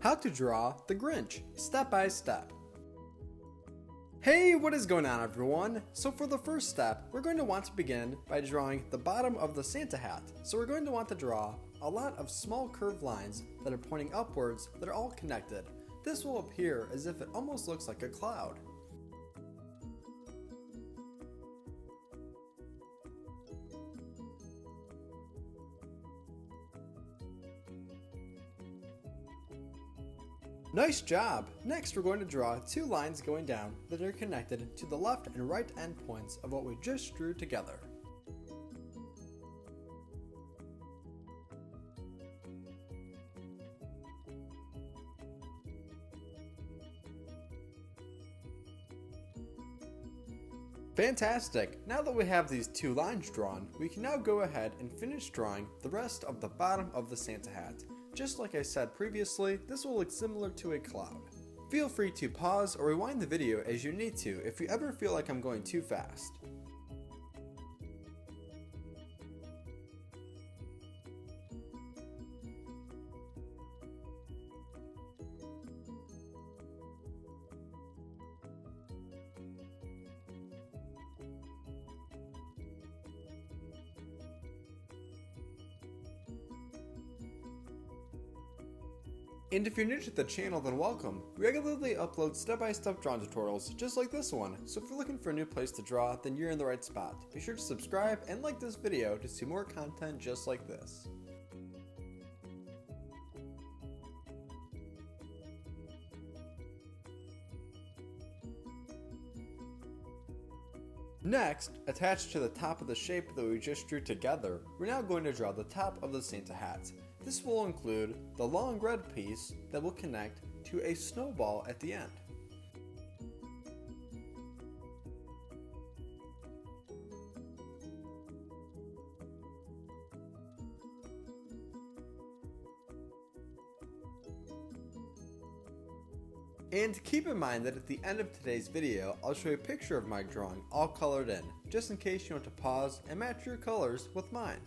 How to draw the Grinch, step by step. Hey, what is going on everyone? So for the first step, we're going to want to begin by drawing the bottom of the Santa hat. So we're going to want to draw a lot of small curved lines that are pointing upwards that are all connected. This will appear as if it almost looks like a cloud. Nice job! Next we're going to draw two lines going down that are connected to the left and right endpoints of what we just drew together. Fantastic! Now that we have these two lines drawn, we can now go ahead and finish drawing the rest of the bottom of the Santa hat. Just like I said previously, this will look similar to a cloud. Feel free to pause or rewind the video as you need to if you ever feel like I'm going too fast. And if you're new to the channel, then welcome. We regularly upload step-by-step drawing tutorials just like this one, so if you're looking for a new place to draw, then you're in the right spot. Be sure to subscribe and like this video to see more content just like this. Next, attached to the top of the shape that we just drew together, we're now going to draw the top of the Santa hat. This will include the long red piece that will connect to a snowball at the end. And keep in mind that at the end of today's video, I'll show you a picture of my drawing all colored in, just in case you want to pause and match your colors with mine.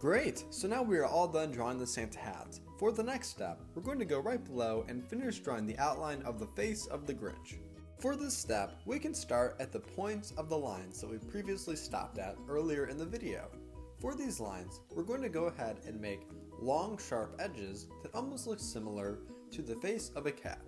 Great! So now we are all done drawing the Santa hat. For the next step, we're going to go right below and finish drawing the outline of the face of the Grinch. For this step, we can start at the points of the lines that we previously stopped at earlier in the video. For these lines, we're going to go ahead and make long sharp edges that almost look similar to the face of a cat.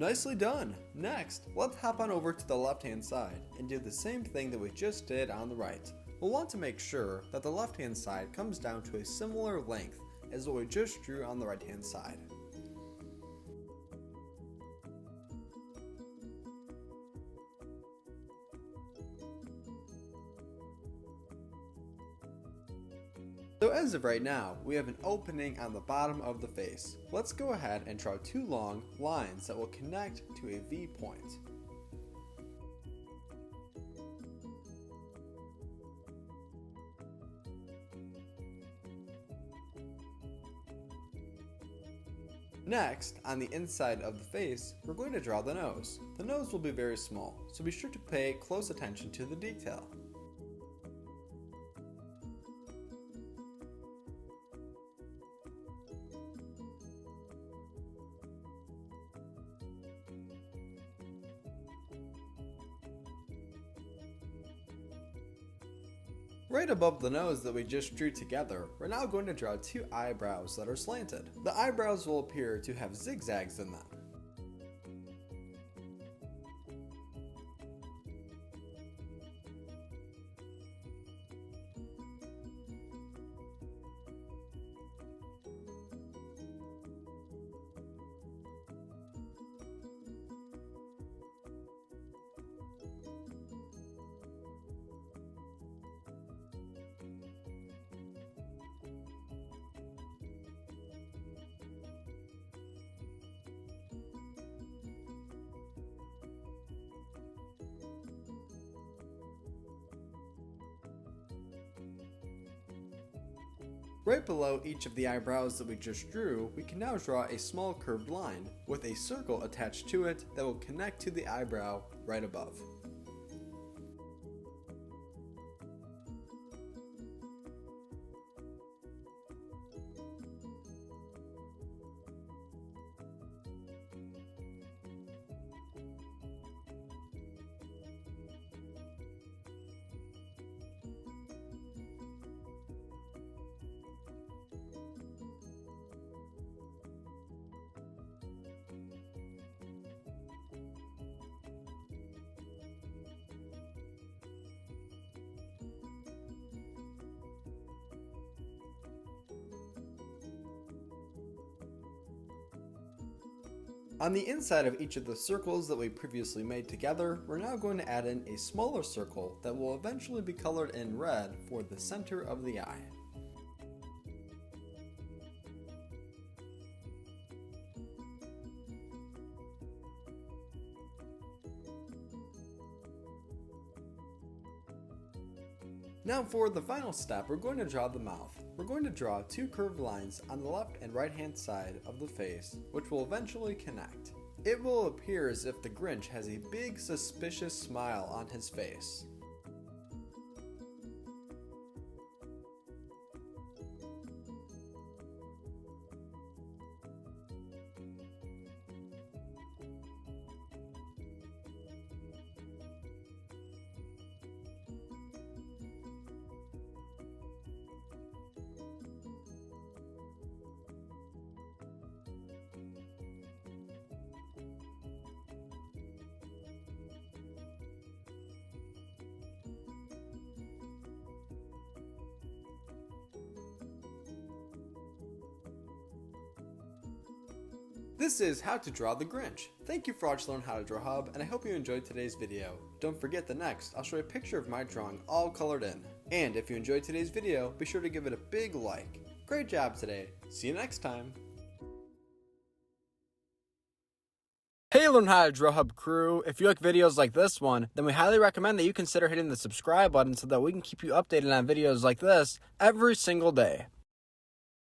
Nicely done! Next, let's hop on over to the left hand side and do the same thing that we just did on the right. We'll want to make sure that the left hand side comes down to a similar length as what we just drew on the right hand side. So as of right now, we have an opening on the bottom of the face. Let's go ahead and draw two long lines that will connect to a V point. Next, on the inside of the face, we're going to draw the nose. The nose will be very small, so be sure to pay close attention to the detail. Right above the nose that we just drew together, we're now going to draw two eyebrows that are slanted. The eyebrows will appear to have zigzags in them. Right below each of the eyebrows that we just drew, we can now draw a small curved line with a circle attached to it that will connect to the eyebrow right above. On the inside of each of the circles that we previously made together, we're now going to add in a smaller circle that will eventually be colored in red for the center of the eye. Now for the final step, we're going to draw the mouth. We're going to draw two curved lines on the left and right hand side of the face, which will eventually connect. It will appear as if the Grinch has a big suspicious smile on his face. This is how to draw the Grinch. Thank you for watching Learn How to Draw Hub, and I hope you enjoyed today's video. Don't forget that next, I'll show you a picture of my drawing all colored in. And if you enjoyed today's video, be sure to give it a big like. Great job today. See you next time. Hey Learn How to Draw Hub crew, if you like videos like this one, then we highly recommend that you consider hitting the subscribe button so that we can keep you updated on videos like this every single day.